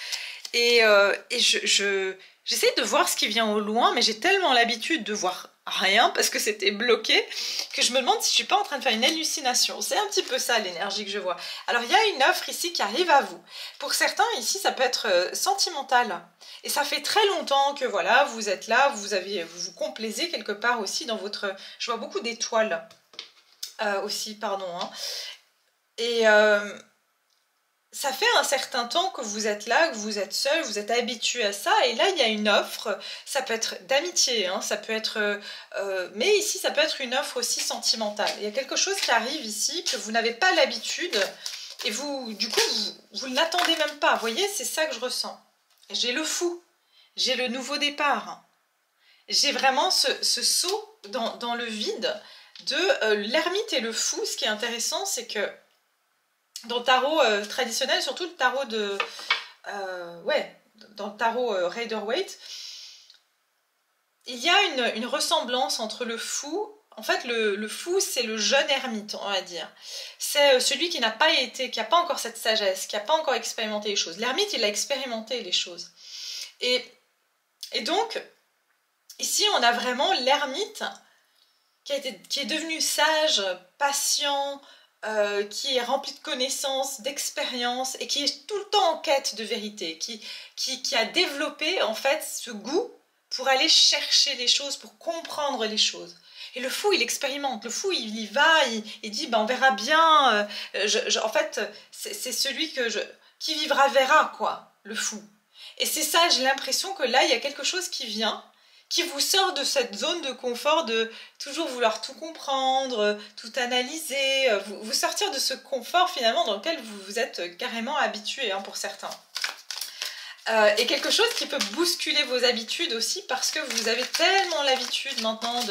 et j'essaie de voir ce qui vient au loin, mais j'ai tellement l'habitude de voir rien parce que c'était bloqué que je me demande si je suis pas en train de faire une hallucination. C'est un petit peu ça l'énergie que je vois. Alors il y a une offre ici qui arrive à vous. Pour certains ici ça peut être sentimental, et ça fait très longtemps que voilà, vous êtes là, vous vous complaisez quelque part aussi dans votre... Je vois beaucoup d'étoiles aussi, pardon, hein. Et ça fait un certain temps que vous êtes là, que vous êtes seul, vous êtes habitué à ça, et là il y a une offre, ça peut être d'amitié, hein, ça peut être, mais ici ça peut être une offre aussi sentimentale. Il y a quelque chose qui arrive ici que vous n'avez pas l'habitude, et vous, du coup, vous ne l'attendez même pas, vous voyez, c'est ça que je ressens. J'ai le fou, j'ai le nouveau départ, j'ai vraiment ce saut dans le vide de l'ermite et le fou. Ce qui est intéressant, c'est que dans le tarot traditionnel, surtout le tarot de... dans le tarot Rider-Waite, il y a une ressemblance entre le fou... En fait, le fou, c'est le jeune ermite, on va dire. C'est celui qui n'a pas encore cette sagesse, qui n'a pas encore expérimenté les choses. L'ermite, il a expérimenté les choses. Et donc, ici, on a vraiment l'ermite qui est devenu sage, patient, qui est rempli de connaissances, d'expériences, et qui est tout le temps en quête de vérité, qui a développé en fait ce goût pour aller chercher les choses, pour comprendre les choses. Et le fou, il expérimente, le fou, il y va, il dit, on verra bien, en fait, c'est celui qui vivra verra, quoi, le fou. Et c'est ça, j'ai l'impression que là, il y a quelque chose qui vient, qui vous sort de cette zone de confort de toujours vouloir tout comprendre, tout analyser, vous sortir de ce confort finalement dans lequel vous êtes carrément habitué, hein, pour certains. Et quelque chose qui peut bousculer vos habitudes aussi, parce que vous avez tellement l'habitude maintenant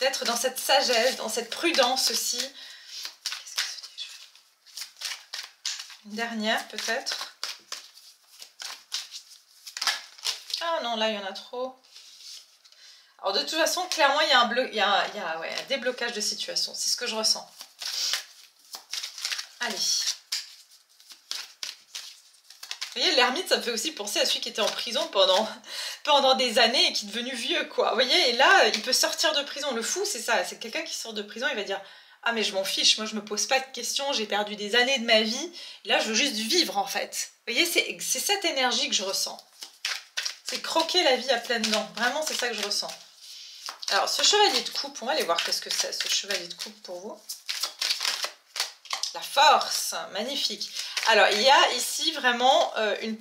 d'être dans cette sagesse, dans cette prudence aussi. Une dernière peut-être. Ah non, là il y en a trop. Alors de toute façon, clairement, il y a un déblocage de situation. C'est ce que je ressens. Allez. Vous voyez, l'ermite, ça me fait aussi penser à celui qui était en prison pendant des années et qui est devenu vieux, quoi. Vous voyez, et là, il peut sortir de prison. Le fou, c'est ça, c'est quelqu'un qui sort de prison, il va dire « Ah, mais je m'en fiche, moi, je me pose pas de questions, j'ai perdu des années de ma vie. Là, je veux juste vivre, en fait. » Vous voyez, c'est cette énergie que je ressens. C'est croquer la vie à pleines dents. Vraiment, c'est ça que je ressens. Alors, ce chevalier de coupe, on va aller voir qu'est-ce que c'est, ce chevalier de coupe pour vous. La force, magnifique. Alors, il y a ici vraiment une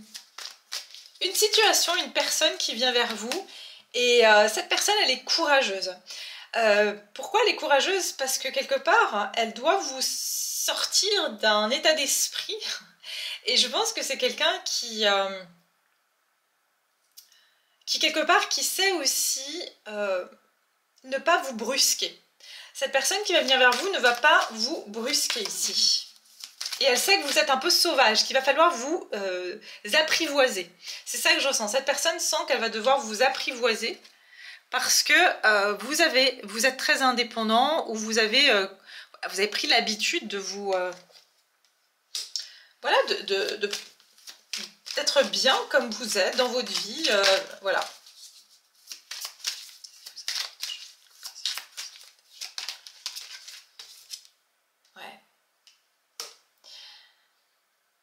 situation, une personne qui vient vers vous. Et cette personne, elle est courageuse. Pourquoi elle est courageuse? Parce que quelque part, elle doit vous sortir d'un état d'esprit. Et je pense que c'est quelqu'un qui quelque part, qui sait aussi ne pas vous brusquer. Cette personne qui va venir vers vous ne va pas vous brusquer ici. Et elle sait que vous êtes un peu sauvage, qu'il va falloir vous apprivoiser. C'est ça que je ressens. Cette personne sent qu'elle va devoir vous apprivoiser parce que vous êtes très indépendant ou vous avez pris l'habitude de vous... voilà, d'être bien comme vous êtes dans votre vie. Voilà.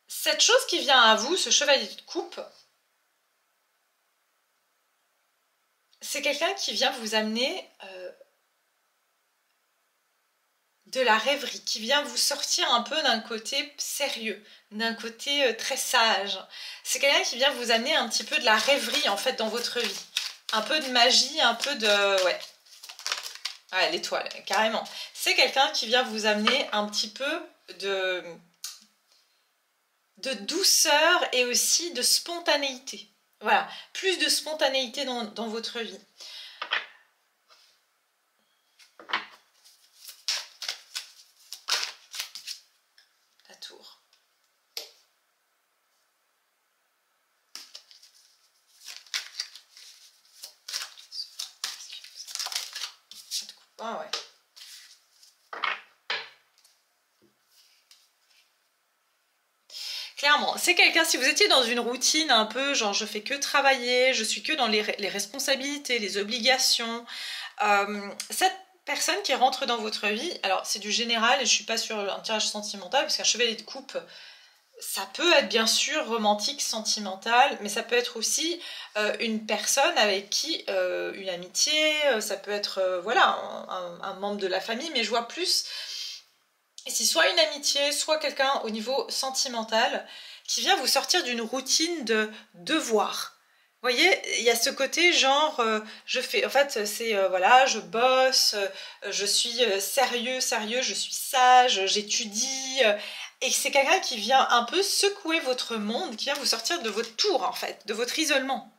Cette chose qui vient à vous, ce chevalier de coupe, c'est quelqu'un qui vient vous amener de la rêverie, qui vient vous sortir un peu d'un côté sérieux, d'un côté très sage. C'est quelqu'un qui vient vous amener un petit peu de la rêverie en fait dans votre vie. Un peu de magie, un peu de... Ouais, l'étoile, carrément. C'est quelqu'un qui vient vous amener un petit peu de douceur et aussi de spontanéité. Voilà, plus de spontanéité dans votre vie. La tour. Ah ouais. Clairement, c'est quelqu'un, si vous étiez dans une routine un peu, genre je fais que travailler, je suis que dans les responsabilités, les obligations, cette personne qui rentre dans votre vie, alors c'est du général et je suis pas sur un tirage sentimental, parce qu'un chevalier de coupe, ça peut être bien sûr romantique, sentimental, mais ça peut être aussi une personne avec qui, une amitié, ça peut être voilà, un membre de la famille, mais je vois plus... Ici, soit une amitié, soit quelqu'un au niveau sentimental qui vient vous sortir d'une routine de devoir. Vous voyez, il y a ce côté genre, je fais, en fait, c'est, voilà, je bosse, je suis sérieux, je suis sage, j'étudie, et c'est quelqu'un qui vient un peu secouer votre monde, qui vient vous sortir de votre tour, en fait, de votre isolement.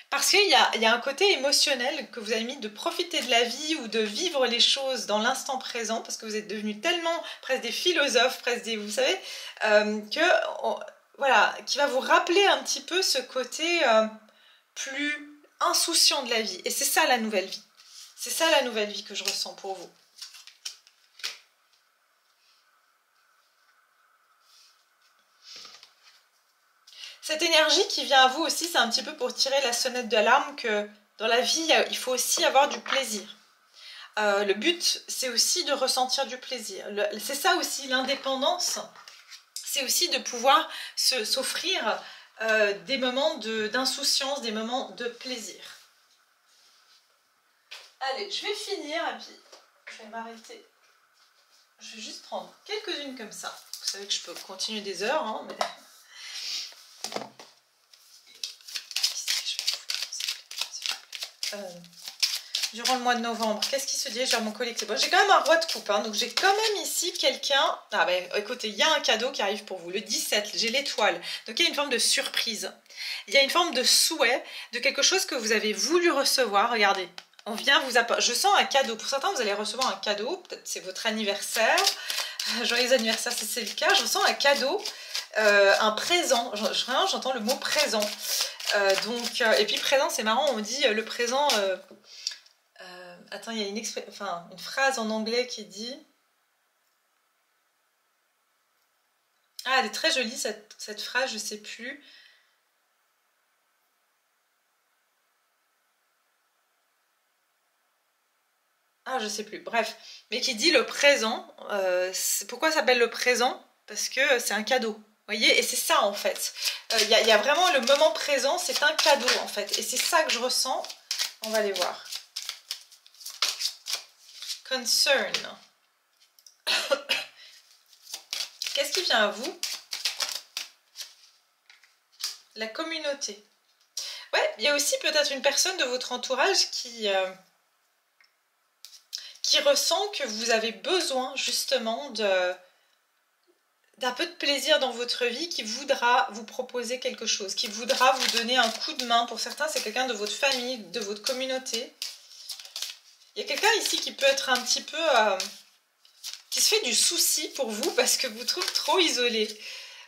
Parce qu'il y a un côté émotionnel que vous avez mis de profiter de la vie ou de vivre les choses dans l'instant présent, parce que vous êtes devenus tellement presque des philosophes, presque des, vous savez, voilà, qui va vous rappeler un petit peu ce côté plus insouciant de la vie. Et c'est ça la nouvelle vie. C'est ça la nouvelle vie que je ressens pour vous. Cette énergie qui vient à vous aussi, c'est un petit peu pour tirer la sonnette d'alarme que dans la vie, il faut aussi avoir du plaisir. Le but, c'est aussi de ressentir du plaisir. C'est ça aussi, l'indépendance. C'est aussi de pouvoir s'offrir des moments d'insouciance, des moments de plaisir. Allez, je vais finir et puis je vais m'arrêter. Je vais juste prendre quelques-unes comme ça. Vous savez que je peux continuer des heures, hein, mais... durant le mois de novembre, qu'est-ce qui se dirige vers mon collectif? Bon, j'ai quand même un roi de coupe, hein, donc j'ai quand même ici quelqu'un... Ah ben écoutez, il y a un cadeau qui arrive pour vous, le 17, j'ai l'étoile, donc il y a une forme de surprise, il y a une forme de souhait, de quelque chose que vous avez voulu recevoir, regardez, on vient vous apporter, je sens un cadeau, pour certains vous allez recevoir un cadeau, peut-être c'est votre anniversaire, joyeux anniversaire si c'est le cas, je sens un cadeau, un présent, vraiment j'entends le mot présent, donc, et puis présent c'est marrant, on dit le présent... attends, il y a une phrase en anglais qui dit Ah, elle est très jolie cette phrase, je sais plus. Ah, je sais plus. Bref, mais qui dit le présent. Pourquoi ça s'appelle le présent? Parce que c'est un cadeau. Vous voyez? Et c'est ça en fait. Il y a vraiment le moment présent, c'est un cadeau en fait. Et c'est ça que je ressens. On va aller voir. Concern. Qu'est-ce qui vient à vous? La communauté. Ouais, il y a aussi peut-être une personne de votre entourage qui ressent que vous avez besoin justement d'un peu de plaisir dans votre vie, qui voudra vous proposer quelque chose, qui voudra vous donner un coup de main. Pour certains, c'est quelqu'un de votre famille, de votre communauté. Il y a quelqu'un ici qui peut être un petit peu... qui se fait du souci pour vous parce que vous trouvez trop isolé.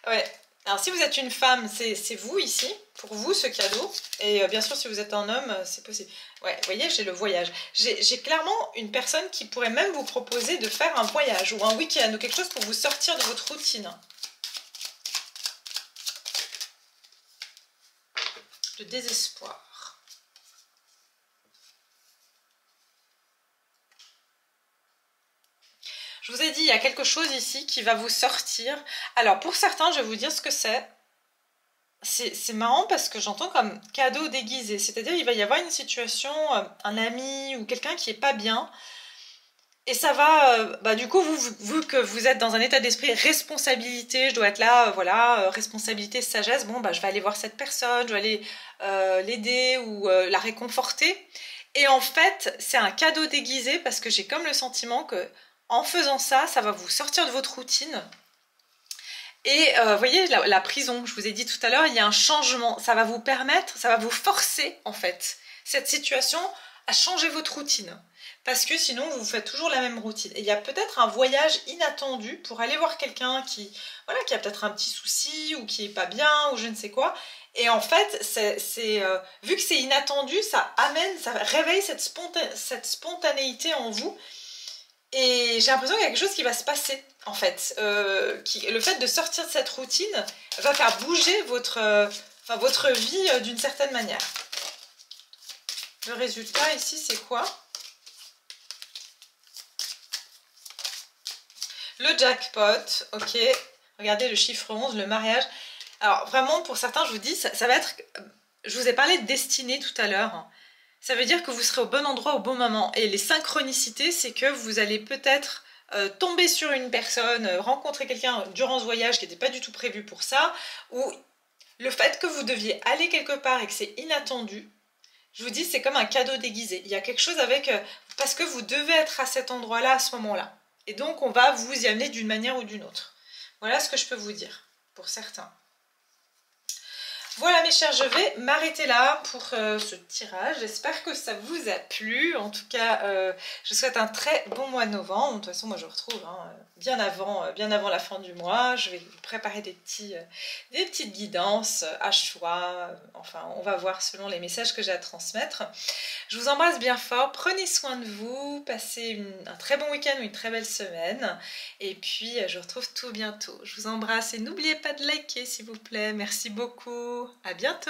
Ouais. Alors si vous êtes une femme, c'est vous ici, pour vous ce cadeau. Et bien sûr si vous êtes un homme, c'est possible. Ouais, vous voyez, j'ai le voyage. J'ai clairement une personne qui pourrait même vous proposer de faire un voyage ou un week-end ou quelque chose pour vous sortir de votre routine. Le désespoir. Je vous ai dit, il y a quelque chose ici qui va vous sortir. Alors pour certains, je vais vous dire ce que c'est. C'est marrant parce que j'entends comme cadeau déguisé, c'est-à-dire il va y avoir une situation, un ami ou quelqu'un qui est pas bien, et ça va, bah du coup vu que vous êtes dans un état d'esprit responsabilité, je dois être là, voilà, responsabilité, sagesse, bon bah je vais aller voir cette personne, je vais aller l'aider ou la réconforter, et en fait c'est un cadeau déguisé parce que j'ai comme le sentiment que en faisant ça, ça va vous sortir de votre routine. Et vous voyez, la prison, je vous ai dit tout à l'heure, il y a un changement. Ça va vous permettre, ça va vous forcer, en fait, cette situation à changer votre routine. Parce que sinon, vous faites toujours la même routine. Et il y a peut-être un voyage inattendu pour aller voir quelqu'un qui, voilà, qui a peut-être un petit souci ou qui est pas bien ou je ne sais quoi. Et en fait, vu que c'est inattendu, ça amène, ça réveille cette spontanéité en vous. Et j'ai l'impression qu'il y a quelque chose qui va se passer, en fait. Le fait de sortir de cette routine va faire bouger votre vie d'une certaine manière. Le résultat ici, c'est quoi? Le jackpot, ok. Regardez le chiffre 11, le mariage. Alors vraiment, pour certains, je vous dis, ça va être... Je vous ai parlé de destinée tout à l'heure. Ça veut dire que vous serez au bon endroit au bon moment. Et les synchronicités, c'est que vous allez peut-être tomber sur une personne, rencontrer quelqu'un durant ce voyage qui n'était pas du tout prévu pour ça, ou le fait que vous deviez aller quelque part et que c'est inattendu, je vous dis, c'est comme un cadeau déguisé. Il y a quelque chose avec... parce que vous devez être à cet endroit-là, à ce moment-là. Et donc, on va vous y amener d'une manière ou d'une autre. Voilà ce que je peux vous dire, pour certains. Voilà mes chers, je vais m'arrêter là pour ce tirage. J'espère que ça vous a plu. En tout cas, je vous souhaite un très bon mois de novembre. De toute façon, moi je vous retrouve bien avant la fin du mois. Je vais vous préparer des petites guidances à choix. Enfin, on va voir selon les messages que j'ai à transmettre. Je vous embrasse bien fort. Prenez soin de vous. Passez un très bon week-end ou une très belle semaine. Et puis, je vous retrouve tout bientôt. Je vous embrasse et n'oubliez pas de liker s'il vous plaît. Merci beaucoup. À bientôt.